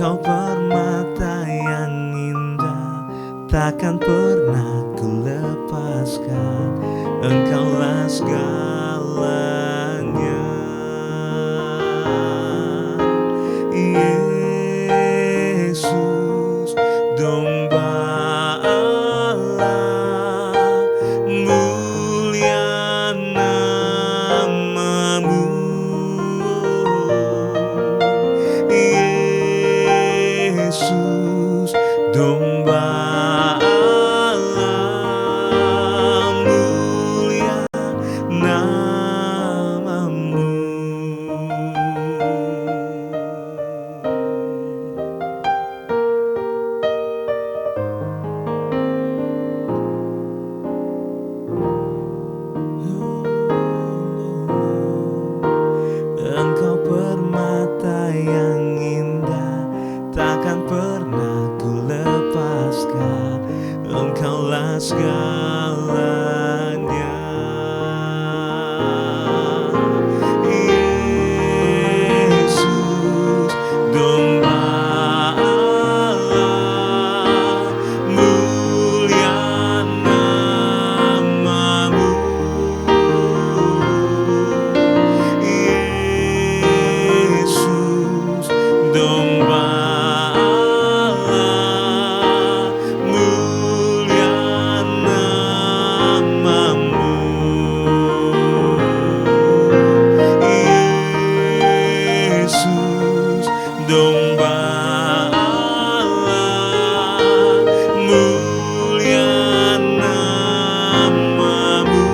Engkau permata yang indah, takkan pernah ku lepaskan. Engkaulah segalanya, Yesus, domba Allah, mulia namamu. Yesus, domba Allah, mulia namamu. Engkau permata yang indah, takkan pernah ku lepaskan. Engkaulah segalanya, Yesus, domba Allah, mulia namamu. Yesus, domba Allah, mulia namamu. Yesus, domba Allah, mulia namamu.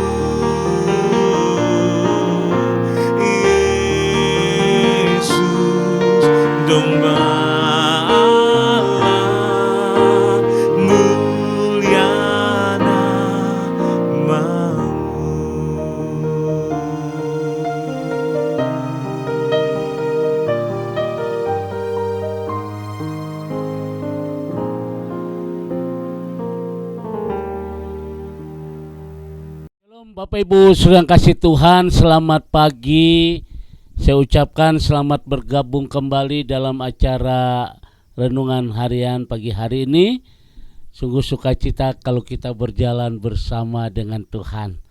Yesus, domba Allah, mulia namamu. Shalom Bapak Ibu Saudara yang kasih Tuhan, selamat pagi. Saya ucapkan selamat bergabung kembali dalam acara renungan harian pagi hari ini. Sungguh sukacita kalau kita berjalan bersama dengan Tuhan.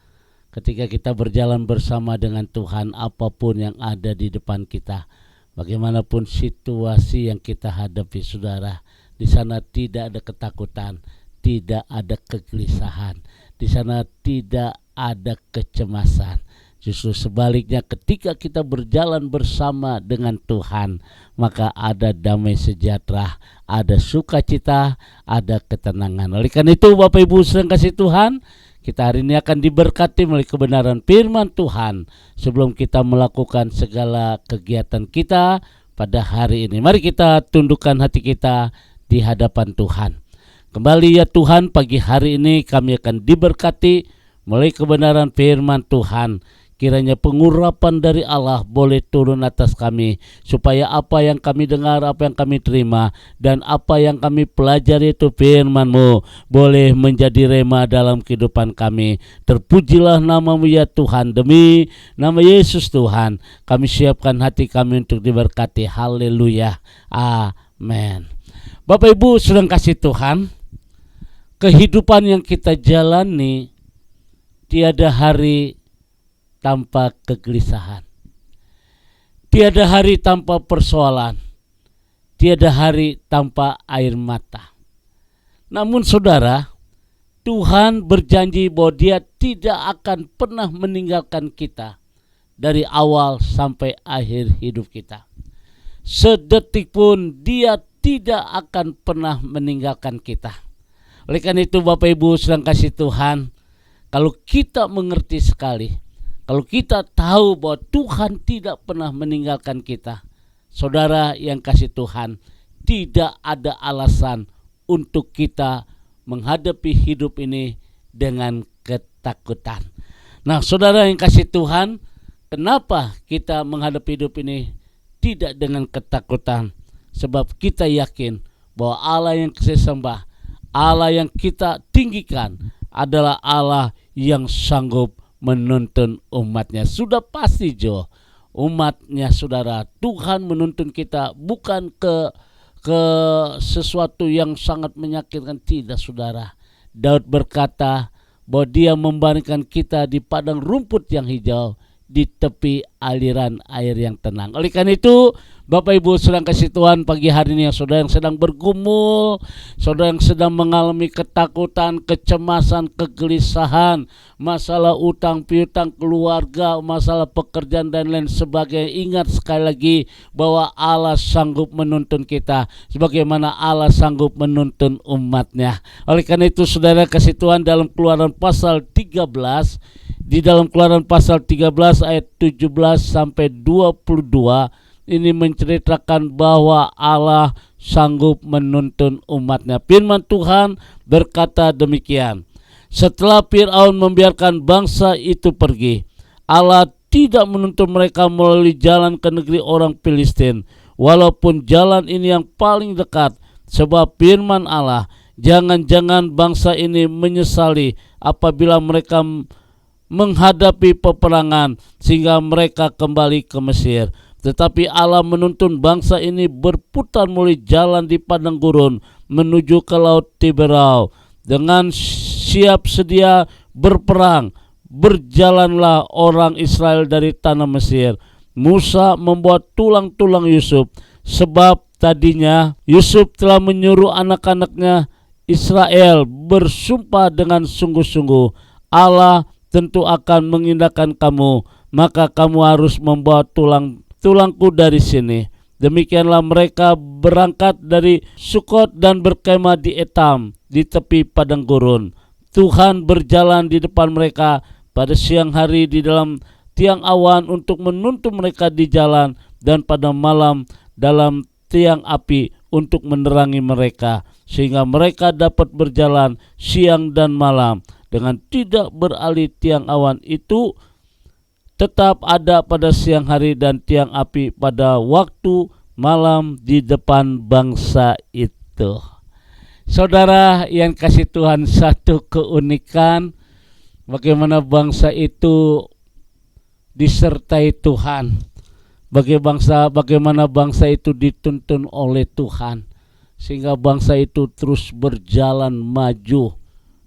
Ketika kita berjalan bersama dengan Tuhan, apapun yang ada di depan kita, bagaimanapun situasi yang kita hadapi saudara, di sana tidak ada ketakutan, tidak ada kegelisahan, di sana tidak ada kecemasan. Justru sebaliknya, ketika kita berjalan bersama dengan Tuhan, maka ada damai sejahtera, ada sukacita, ada ketenangan. Oleh karena itu Bapak Ibu sedang kasih Tuhan, kita hari ini akan diberkati melalui kebenaran firman Tuhan sebelum kita melakukan segala kegiatan kita pada hari ini. Mari kita tundukkan hati kita di hadapan Tuhan. Kembali ya Tuhan, pagi hari ini kami akan diberkati melalui kebenaran firman Tuhan. Kiranya pengurapan dari Allah boleh turun atas kami, supaya apa yang kami dengar, apa yang kami terima, dan apa yang kami pelajari itu firman-Mu boleh menjadi rema dalam kehidupan kami. Terpujilah nama-Mu ya Tuhan, demi nama Yesus Tuhan, kami siapkan hati kami untuk diberkati. Haleluya, amin. Bapak Ibu sedang kasih Tuhan, kehidupan yang kita jalani tiada hari tanpa kegelisahan, tiada hari tanpa persoalan, tiada hari tanpa air mata. Namun saudara, Tuhan berjanji bahwa Dia tidak akan pernah meninggalkan kita dari awal sampai akhir hidup kita. Sedetik pun Dia tidak akan pernah meninggalkan kita. Oleh karena itu Bapak Ibu sedang kasih Tuhan, kalau kita mengerti sekali, kalau kita tahu bahwa Tuhan tidak pernah meninggalkan kita, saudara yang kasih Tuhan, tidak ada alasan untuk kita menghadapi hidup ini dengan ketakutan. Nah saudara yang kasih Tuhan, kenapa kita menghadapi hidup ini tidak dengan ketakutan? Sebab kita yakin bahwa Allah yang kita sembah, Allah yang kita tinggikan adalah Allah yang sanggup menuntun umatnya. Sudah pasti Jo, umatnya saudara, Tuhan menuntun kita bukan ke ke sesuatu yang sangat menyakitkan. Tidak, saudara. Daud berkata bahwa dia membaringkan kita di padang rumput yang hijau, di tepi aliran air yang tenang. Oleh karena itu, Bapak Ibu sedang kasih Tuhan, pagi hari ini saudara yang sedang bergumul, saudara yang sedang mengalami ketakutan, kecemasan, kegelisahan, masalah utang piutang keluarga, masalah pekerjaan dan lain sebagainya, ingat sekali lagi bahwa Allah sanggup menuntun kita sebagaimana Allah sanggup menuntun umatnya. Oleh karena itu saudara kasih Tuhan, dalam Keluaran pasal 13, di dalam Keluaran pasal 13 ayat 17 sampai 22, ini menceritakan bahwa Allah sanggup menuntun umatnya. Firman Tuhan berkata demikian. Setelah Fir'aun membiarkan bangsa itu pergi, Allah tidak menuntun mereka melalui jalan ke negeri orang Filistin, walaupun jalan ini yang paling dekat. Sebab firman Allah, jangan-jangan bangsa ini menyesali apabila mereka menghadapi peperangan sehingga mereka kembali ke Mesir. Tetapi Allah menuntun bangsa ini berputar melalui jalan di padang gurun menuju ke laut Tiberau. Dengan siap sedia berperang, berjalanlah orang Israel dari tanah Mesir. Musa membuat tulang-tulang Yusuf, sebab tadinya Yusuf telah menyuruh anak-anaknya Israel bersumpah dengan sungguh-sungguh, Allah tentu akan mengindahkan kamu, maka kamu harus membawa tulangku dari sini. Demikianlah mereka berangkat dari Sukot dan berkemah di Etam, di tepi padang gurun. Tuhan berjalan di depan mereka pada siang hari di dalam tiang awan untuk menuntun mereka di jalan, dan pada malam dalam tiang api untuk menerangi mereka, sehingga mereka dapat berjalan siang dan malam dengan tidak beralih. Tiang awan itu tetap ada pada siang hari dan tiang api pada waktu malam di depan bangsa itu. Saudara yang kasih Tuhan, satu keunikan bagaimana bangsa itu disertai Tuhan. Bagaimana bangsa itu dituntun oleh Tuhan, sehingga bangsa itu terus berjalan maju.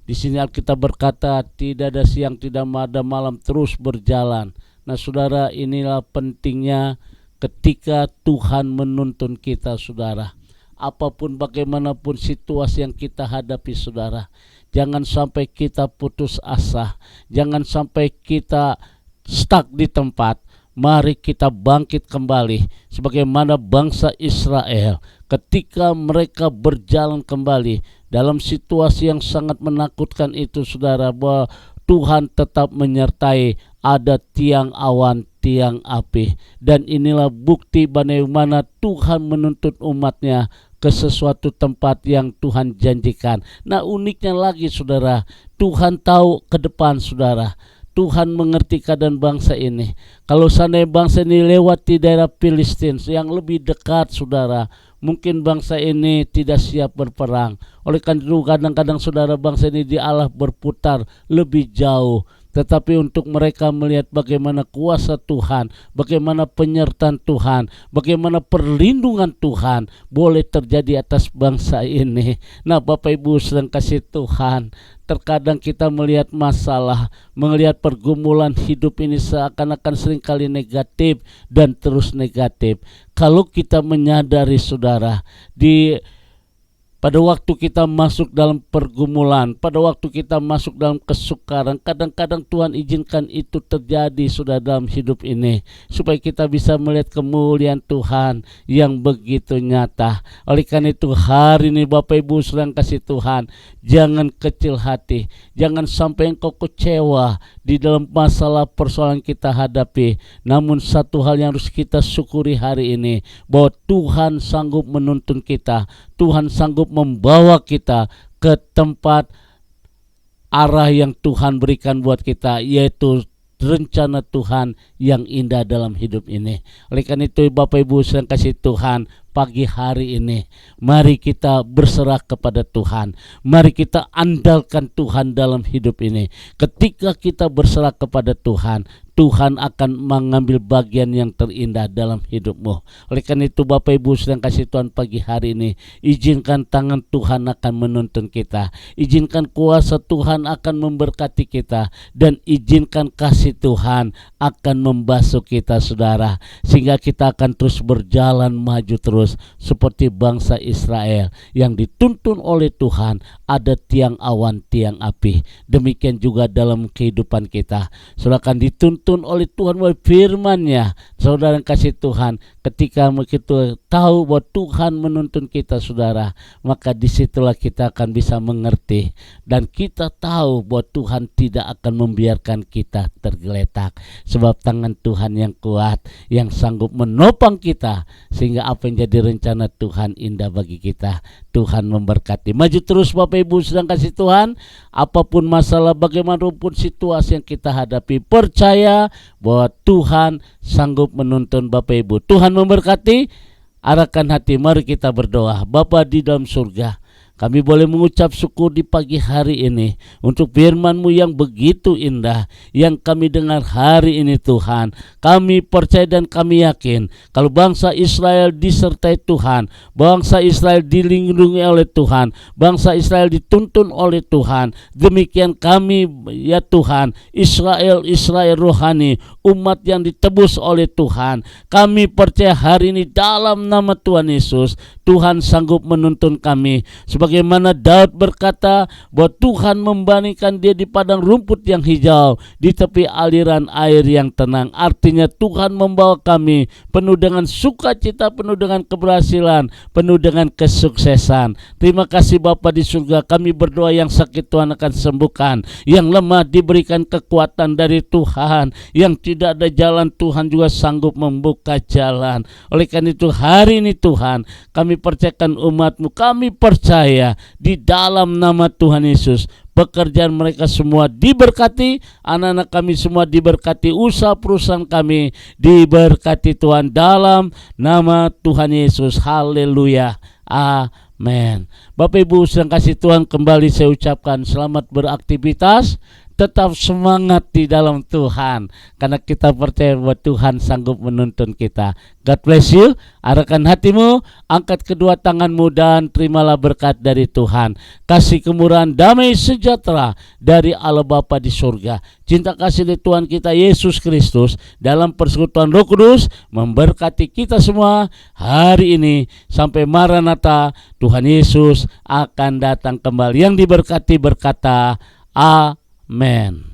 Di sini Alkitab berkata, tidak ada siang, tidak ada malam, terus berjalan. Nah saudara, inilah pentingnya ketika Tuhan menuntun kita, saudara. Apapun bagaimanapun situasi yang kita hadapi, saudara, jangan sampai kita putus asa, jangan sampai kita stuck di tempat. Mari kita bangkit kembali sebagaimana bangsa Israel ketika mereka berjalan kembali dalam situasi yang sangat menakutkan itu, saudara, bahwa Tuhan tetap menyertai, ada tiang awan, tiang api. Dan inilah bukti bagaimana Tuhan menuntut umatnya ke sesuatu tempat yang Tuhan janjikan. Nah uniknya lagi, saudara, Tuhan tahu ke depan, saudara. Tuhan mengerti keadaan bangsa ini. Kalau seandainya bangsa ini lewat di daerah Filistin yang lebih dekat, saudara, mungkin bangsa ini tidak siap berperang. Oleh karena itu kadang-kadang, saudara, bangsa ini dialah berputar lebih jauh. Tetapi untuk mereka melihat bagaimana kuasa Tuhan, bagaimana penyertaan Tuhan, bagaimana perlindungan Tuhan boleh terjadi atas bangsa ini. Nah Bapak Ibu sedang kasih Tuhan, terkadang kita melihat masalah, melihat pergumulan hidup ini seakan-akan seringkali negatif dan terus negatif. Kalau kita menyadari, saudara, pada waktu kita masuk dalam pergumulan, pada waktu kita masuk dalam kesukaran, kadang-kadang Tuhan izinkan itu terjadi, sudah dalam hidup ini, supaya kita bisa melihat kemuliaan Tuhan yang begitu nyata. Oleh karena itu hari ini Bapak Ibu sedang kasih Tuhan, jangan kecil hati, jangan sampai engkau kecewa di dalam masalah persoalan kita hadapi. Namun satu hal yang harus kita syukuri hari ini, bahwa Tuhan sanggup menuntun kita, Tuhan sanggup membawa kita ke tempat arah yang Tuhan berikan buat kita, yaitu rencana Tuhan yang indah dalam hidup ini. Oleh karena itu Bapak Ibu sedang kasih Tuhan, pagi hari ini mari kita berserah kepada Tuhan. Mari kita andalkan Tuhan dalam hidup ini. Ketika kita berserah kepada Tuhan, Tuhan akan mengambil bagian yang terindah dalam hidupmu. Oleh karena itu Bapak Ibu sedang kasih Tuhan pagi hari ini, izinkan tangan Tuhan akan menuntun kita, izinkan kuasa Tuhan akan memberkati kita, dan izinkan kasih Tuhan akan membasuh kita saudara, sehingga kita akan terus berjalan maju terus seperti bangsa Israel yang dituntun oleh Tuhan, ada tiang awan tiang api. Demikian juga dalam kehidupan kita, saudara akan dituntun oleh Tuhan melalui firman-Nya. Saudara yang kasih Tuhan, ketika kita tahu bahwa Tuhan menuntun kita saudara, maka disitulah kita akan bisa mengerti, dan kita tahu bahwa Tuhan tidak akan membiarkan kita tergeletak, sebab tangan Tuhan yang kuat yang sanggup menopang kita, sehingga apa yang jadi rencana Tuhan indah bagi kita. Tuhan memberkati. Maju terus Bapak Ibu sedang kasih Tuhan, apapun masalah, bagaimanapun situasi yang kita hadapi, percaya bahwa Tuhan sanggup menuntun Bapak Ibu. Tuhan memberkati. Arahkan hati, mari kita berdoa. Bapa di dalam surga, kami boleh mengucap syukur di pagi hari ini untuk firman-Mu yang begitu indah yang kami dengar hari ini Tuhan. Kami percaya dan kami yakin kalau bangsa Israel disertai Tuhan, bangsa Israel dilindungi oleh Tuhan, bangsa Israel dituntun oleh Tuhan. Demikian kami ya Tuhan, Israel rohani, umat yang ditebus oleh Tuhan. Kami percaya hari ini dalam nama Tuhan Yesus, Tuhan sanggup menuntun kami. Sebagaimana Daud berkata bahwa Tuhan membandingkan dia di padang rumput yang hijau, di tepi aliran air yang tenang. Artinya Tuhan membawa kami penuh dengan sukacita, penuh dengan keberhasilan, penuh dengan kesuksesan. Terima kasih Bapa di surga. Kami berdoa yang sakit Tuhan akan sembuhkan, yang lemah diberikan kekuatan dari Tuhan, yang tidak ada jalan Tuhan juga sanggup membuka jalan. Oleh karena itu hari ini Tuhan, kami percayakan umat-Mu, kami percaya di dalam nama Tuhan Yesus, pekerjaan mereka semua diberkati, anak-anak kami semua diberkati, usaha perusahaan kami diberkati Tuhan dalam nama Tuhan Yesus. Haleluya. Amin. Bapak Ibu sedang kasih Tuhan, kembali saya ucapkan selamat beraktivitas. Tetap semangat di dalam Tuhan, karena kita percaya bahwa Tuhan sanggup menuntun kita. God bless you. Arahkan hatimu, angkat kedua tanganmu, dan terimalah berkat dari Tuhan. Kasih kemurahan, damai sejahtera dari Allah Bapa di surga, cinta kasih dari Tuhan kita Yesus Kristus dalam persekutuan Roh Kudus memberkati kita semua hari ini sampai Maranatha. Tuhan Yesus akan datang kembali. Yang diberkati berkata, Amen.